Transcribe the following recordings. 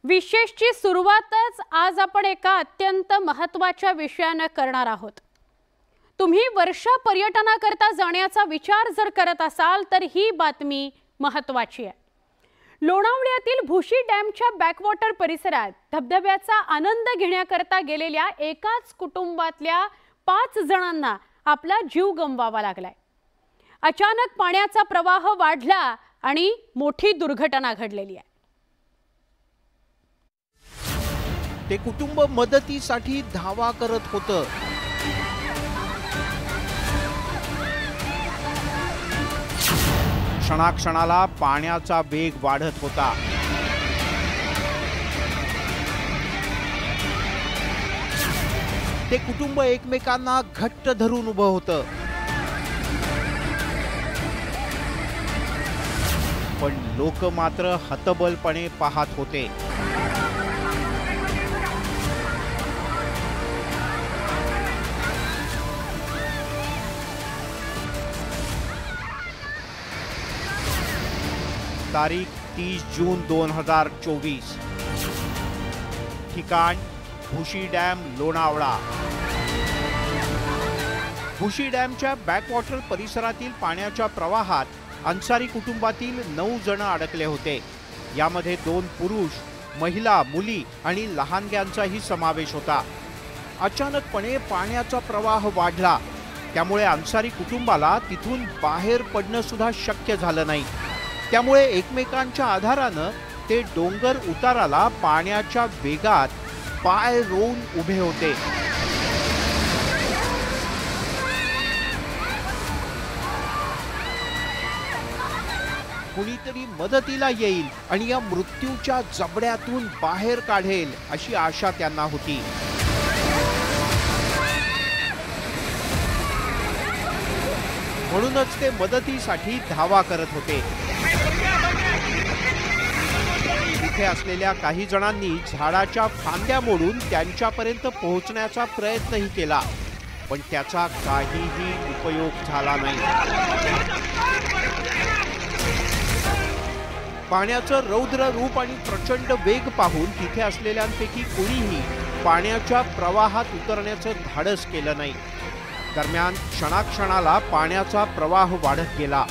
विशेषची सुरुवातच आज आपण एका अत्यंत महत्त्वाच्या विषयाने करणार आहोत। तुम्ही वर्षा पर्यटनाकरता जाण्याचा विचार जर करत असाल तर ही बातमी महत्त्वाची आहे। लोणावळ्यातील भुशी डॅमच्या बॅकवॉटर परिसरात धबधब्याचा आनंद घेण्याकरता गेलेल्या एकाच कुटुंबातल्या 5 जणांना आपला जीव गमवावा लागलाय। अचानक पाण्याचा प्रवाह वाढला आणि मोठी दुर्घटना घडलेली आहे। ते कुटुंब मदतीसाठी धावा करत होतं। क्षणाक्षणाला पाण्याचा वेग वाढत होता। ते कुटुंब एकमेकांना घट्ट धरून उभं होतं, पण लोक मात्र हतबलपणे पाहत होते। तारीख 30 जून 2024। ठिकाण भुशी डॅम लोणावळा। भुशी डॅमच्या बॅकवॉटर परिसरातील पाण्याच्या प्रवाहात अन्सारी कुटुंबातील 9 जण अडकले होते। यामध्ये 2 पुरुष, महिला, मुली आणि लहानग्यांचाही समावेश होता। अचानकपणे पाण्याचा प्रवाह वाढला, त्यामुळे अन्सारी कुटुंबाला तिथून बाहेर पडणं सुद्धा शक्य झालं नाही। त्यामुळे एकमेकांच्या आधारानं ते डोंगर उताराला पाण्याच्या वेगात पाय रोवून उभे होते। कुणीतरी मदतीला येईल आणि या मृत्यूच्या जबड्यातून बाहेर काढेल अशी आशा त्यांना होती। म्हणूनच ते मदतीसाठी धावा करत होते। तिथे असलेल्या काही जणांनी झाडाच्या फांद्या मोडून त्यांच्यापर्यंत पोहोचण्याचा प्रयत्नही केला, पण त्याचा काहीही उपयोग झाला नाही। पाण्याचं रौद्र रूप आणि प्रचंड वेग पाहून तिथे असलेल्यांपैकी कोणीही पाण्याच्या प्रवाहात उतरण्याचं धाडस केलं नाही। दरम्यान क्षणाक्षणाला पाण्याचा प्रवाह वाढत गेला।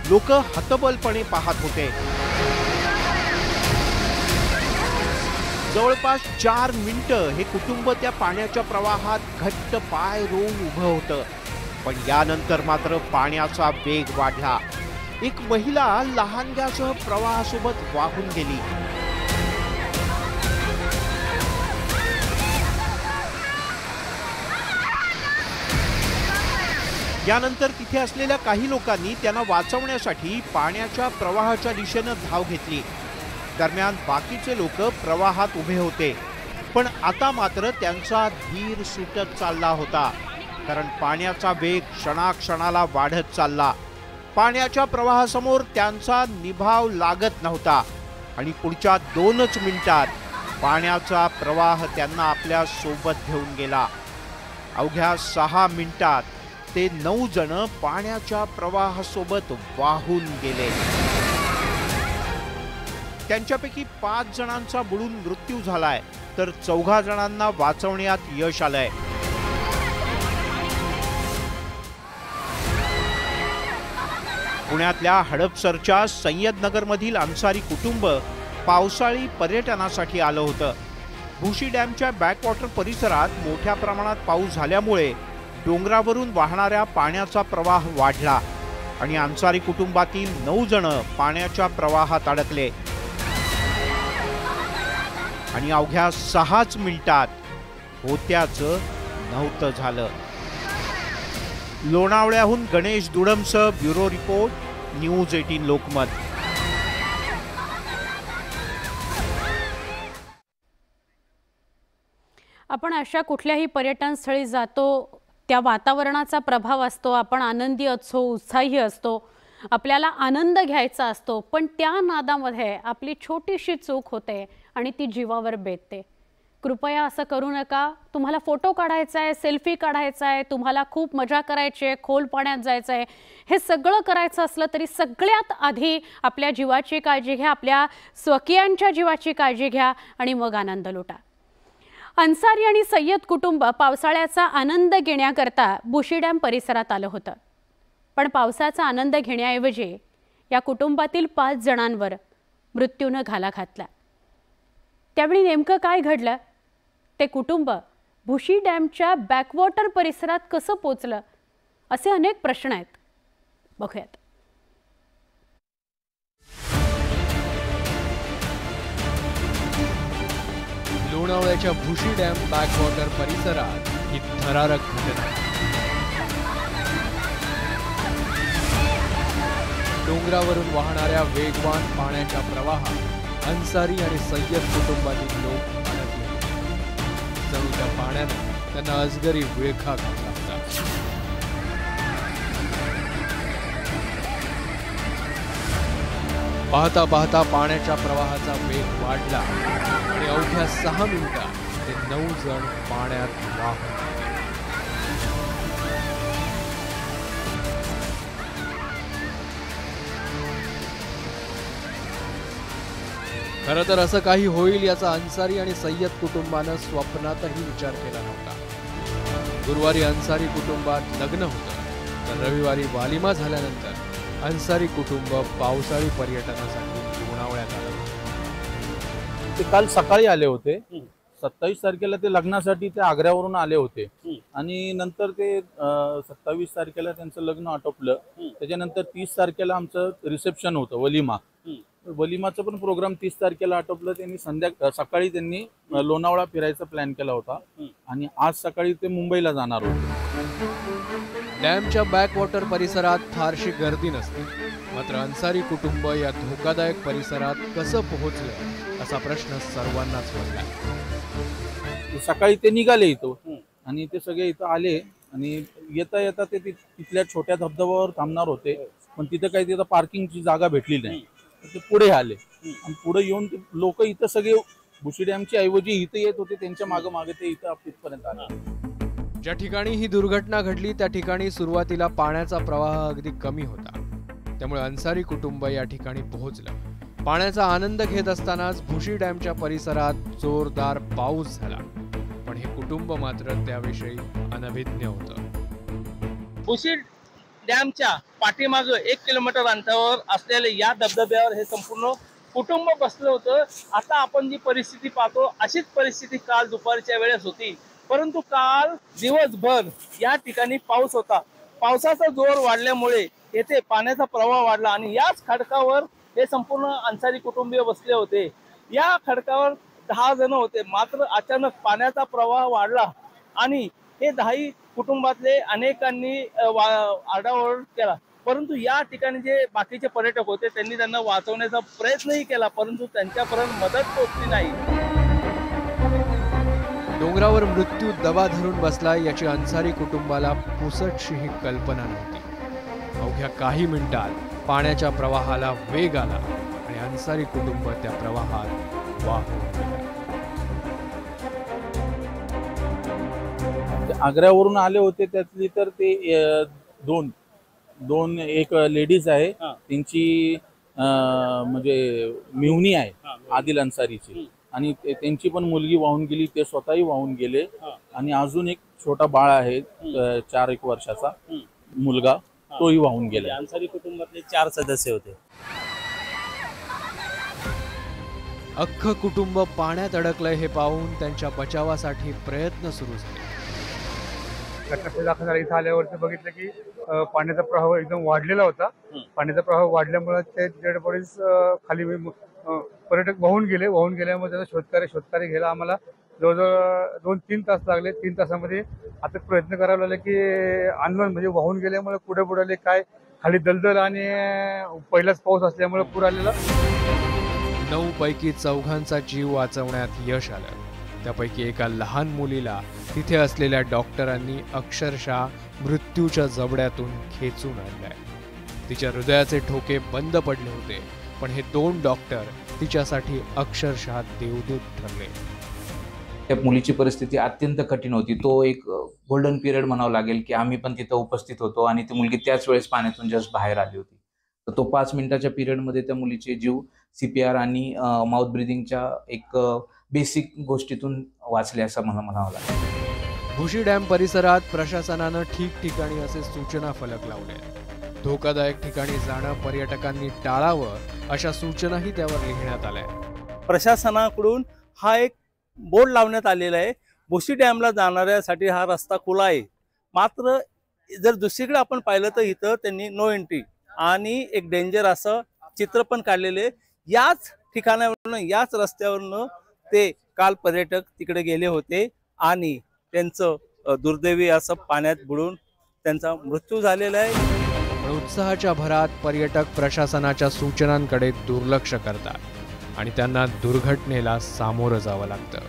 लोक हतबलपणे पाहत होते। जवळपास 4 मिनिटं हे कुटुंब त्या पाण्याच्या प्रवाहात घट्ट पाय रोवून उभं होतं, पण यानंतर मात्र पाण्याचा वेग वाढला। एक महिला लहानग्यासह प्रवाहासोबत वाहून गेली। यानंतर तिथे असलेल्या काही लोकांनी त्यांना वाचवण्यासाठी पाण्याच्या प्रवाहाच्या दिशेने धाव घेतली। दरम्यान बाकीचे लोक प्रवाहात उभे होते, पण आता मात्र त्यांचा धीर सुटत चालला होता, कारण पाण्याचा वेग क्षणाक्षणाला वाढत चालला। पाण्याच्या प्रवाहासमोर त्यांचा निभाव लागत नव्हता आणि पुढच्या 2च मिनिटात पाण्याचा प्रवाह त्यांना आपल्या सोबत घेऊन गेला। अवघ्या 6 मिनिटात ते 9 जण पाण्याच्या प्रवाहासोबत वाहून गेले। त्यांच्यापैकी 5 जणांचा बुडून मृत्यू झालाय, तर 4 जणांना वाचवण्यात यश आलंय। पुण्यातल्या हडपसरच्या सय्यदनगरमधील अन्सारी कुटुंब पावसाळी पर्यटनासाठी आलं होतं। भुशी डॅमच्या बॅकवॉटर परिसरात मोठ्या प्रमाणात पाऊस झाल्यामुळे डोंगरावरून वाहणाऱ्या पाण्याचा प्रवाह वाढला आणि अन्सारी कुटुंबातील 9 जण पाण्याच्या प्रवाहात अडकले आणि अवघ्या 6च मिनिटात होत्याचं नव्हतं झालं। लोणावळ्याहून गणेश दुडमसह ब्युरो रिपोर्ट, न्यूज 18 लोकमत। आपण अशा कुठल्याही पर्यटन स्थळी जातो, त्या वातावरणाचा प्रभाव असतो, आपण आनंदी असतो, उत्साही असतो, आपल्याला आनंद घ्यायचा असतो, पण त्या नादामध्ये आपली छोटीशी चूक होते आणि ती जीवावर बेतते। कृपया असं करू नका. तुम्हाला फोटो काढायचा आहे, सेल्फी काढायचा आहे, तुम्हाला खूप मजा करायची आहे, खोल पाण्यात जायचं आहे, हे सगळं करायचं असलं तरी सगळ्यात आधी आपल्या जीवाची काळजी घ्या, आपल्या स्वकीयांच्या जीवाची काळजी घ्या आणि मग आनंद लुटा. अन्सारी आणि सय्यद कुटुंब पावसाळ्याचा आनंद घेण्याकरता बुशी डॅम परिसरात आलं होतं. पण पावसाचा आनंद घेण्याऐवजी या कुटुंबातील 5 जणांवर मृत्यूनं घाला घातला. त्यावेळी नेमकं काय घडलं? ते कुटुंब बुशी डॅमच्या बॅकवॉटर परिसरात कसं पोचलं? असे अनेक प्रश्न आहेत. बघूयात. लोणावळ्याच्या बुशी डॅम बॅकवॉटर परिसरात ही थरारक घटना. डोंगरावरून वाहणाऱ्या वेगवान पाण्याच्या प्रवाहात अन्सारी आणि सय्यद कुटुंबातील लोक अडकले. जणू त्या पाण्याने त्यांना अजगरी विळखा घातला होता. पाहता पाहता पाण्याच्या प्रवाहाचा वेग वाढला आणि अवघ्या 6 मिनिटात ते 9 जण पाण्यात वाहून गेले. खरं तर असं काही होईल याचा अन्सारी आणि सय्यद कुटुंबानं स्वप्नातही विचार केला नव्हता. गुरुवारी अन्सारी कुटुंबात लग्न होतं, तर रविवारी वालिमा झाल्यानंतर अन्सारी कुटुंब पावसाळी पर्यटनासाठी लोणावळ्यात आलं. ते काल सकाळी आले होते. 27 तारखेला ते लग्नासाठी ते आग्र्यावरून आले होते आणि नंतर ते 27 तारखेला त्यांचं लग्न आटोपलं. त्याच्यानंतर 30 तारखेला आमचं रिसेप्शन होतं, वलिमा. वलिमाचं पण प्रोग्राम 30 तारखेला आटोपलं. त्यांनी सकाळी त्यांनी लोणावळा फिरायचा प्लॅन केला होता आणि आज सकाळी ते मुंबईला जाणार होते. डॅमच्या बॅकवॉटर परिसरात फारशी गर्दी नसते, मात्र अन्सारी कुटुंब या धोकादायक परिसरात कसं पोहोचलं असा प्रश्न सर्वांनाच पडला. सकाळी ते निघाले इथं आणि ते सगळे इथं आले आणि येता येता ते तिथल्या छोट्या धबधब्यावर थांबणार होते, पण तिथं काही तिथं पार्किंगची जागा भेटली नाही. ते पुढे आले आणि पुढे येऊन लोक इथं सगळे बुशी डॅमच्या ऐवजी इथं येत होते. त्यांच्या मागे मागे ते इथं तिथपर्यंत आले. ज्या ठिकाणी ही दुर्घटना घडली त्या ठिकाणी सुरुवातीला पाण्याचा प्रवाह अगदी कमी होता, त्यामुळे अन्सारी कुटुंब या ठिकाणी पोहोचलं. पाण्याचा आनंद घेत असतानाच बुशी डॅमच्या परिसरात जोरदार पाऊस झाला, पण हे कुटुंब मात्र त्याविषयी अनभिज्ञ होतं. बुशी डॅमच्या पाठीमागं 1 किलोमीटर अंतरावर असलेले या धबधब्यावर हे संपूर्ण कुटुंब बसलं होतं. आता आपण जी परिस्थिती पाहतो अशीच परिस्थिती काल दुपारच्या वेळेस होती, परंतु काल दिवसभर या ठिकाणी पाऊस होता. पावसाचा जोर वाढल्यामुळे येथे पाण्याचा प्रवाह वाढला आणि याच खडकावर हे संपूर्ण अन्सारी कुटुंबीय बसले होते. या खडकावर 10 जण होते, मात्र अचानक पाण्याचा प्रवाह वाढला आणि हे 10 कुटुंबातले अनेकांनी आरडाओरड केला. परंतु या ठिकाणी जे बाकीचे पर्यटक होते त्यांनी त्यांना वाचवण्याचा प्रयत्नही केला, परंतु त्यांच्यापर्यंत मदत पोहोचली नाही. डोंगरावर मृत्यू दबा धरून बसला याची अन्सारी कुटुंबाला पुसटशीही कल्पना नव्हती. अवघ्या काही मिनिटात पाण्याच्या प्रवाहाला वेग आला आणि अन्सारी कुटुंब त्या प्रवाहात वाहून गेलं. आग्र्यावरून आले होते, त्यातली तर ते दोन एक लेडीज आहे, त्यांची म्हणजे मिहुनी आहे आदिल अन्सारीची, आणि त्यांची पण मुलगी वाहून गेली, ते स्वतःही वाहून गेले. आणि अजून एक छोटा बाळ आहे 4-1 वर्षाचा मुलगा, तोही वाहून गेला. अन्सारी कुटुंबातले 4 सदस्य होते. अख्खं कुटुंब पाण्यात अडकलंय हे पाहून त्यांच्या बचावासाठी प्रयत्न सुरू झाले. घटनास्थळी दाखल झाला. इथं आल्यावरती बघितलं की पाण्याचा प्रवाह एकदम वाढलेला होता. पाण्याचा प्रवाह वाढल्यामुळे ते डेड बॉडीज खाली पर्यटक वाहून गेल्यामुळे त्याचा शोधकार्य घ्यायला आम्हाला जवळजवळ 2-3 तास लागले. 3 तासामध्ये आता प्रयत्न करावा लागला की आंदोलन म्हणजे वाहून गेल्यामुळे पुढे बुडाले काय, खाली दलदल आणि पहिलाच पाऊस असल्यामुळे पूर आलेला. 9 पैकी 4 जीव वाचवण्यात यश आलं. त्यापैकी एका लहान मुलीला तिथे असलेल्या डॉक्टरांनी अक्षरशः मृत्यूच्या जबड्यातून खेचून आणलंय. तिच्या हृदयाचे ठोके बंद पडले होते, पण हे 2 डॉक्टर तिच्यासाठी अक्षरशः देवदूत ठरले. त्या मुलीची परिस्थिती अत्यंत कठीण होती. तो एक गोल्डन पिरियड म्हणावं लागेल की आम्ही पण तिथं उपस्थित होतो आणि ती मुलगी त्याच वेळेस पाण्यातून जस्ट बाहेर आली होती. तर तो 5 मिनिटाच्या पिरियडमध्ये त्या मुलीचे जीव CPR आणि माउथ ब्रिदिंगच्या एक बेसिक गोष्टीतून वाचले असं मला म्हणावं लागेल. भुशी डॅम परिसरात प्रशासनानं ठिकठिकाणी असे सूचना फलक लावले. धोकादायक ठिकाणी जाणं पर्यटकांनी टाळावं अशा सूचनाही त्यावर लिहिण्यात आल्या. प्रशासनाकडून हा एक बोर्ड लावण्यात आलेला आहे. भुशी डॅमला जाणाऱ्यासाठी हा रस्ता खुला आहे. मात्र जर दुसरीकडे आपण पाहिलं तर इथं त्यांनी नो एंट्री आणि एक डेंजर असं चित्र पण काढलेले. याच ठिकाणावरून याच रस्त्यावरून ते काल पर्यटक तिकडे गेले होते आणि त्यांचं दुर्दैवी असं पाण्यात बुडून त्यांचा मृत्यू झालेला आहे. उत्साहाच्या भरात पर्यटक प्रशासनाच्या सूचनांकडे दुर्लक्ष करतात आणि त्यांना दुर्घटनेला सामोरं जावं लागतं.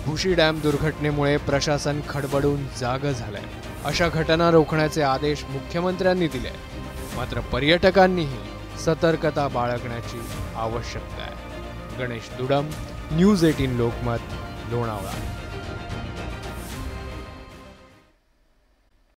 भुशी डॅम दुर्घटनेमुळे प्रशासन खडबडून जागं झालंय. अशा घटना रोखण्याचे आदेश मुख्यमंत्र्यांनी दिले. मात्र पर्यटकांनीही सतर्कता बाळगण्याची आवश्यकता आहे. गणेश दुडम, न्यूज 18 लोकमत, लोणावळा.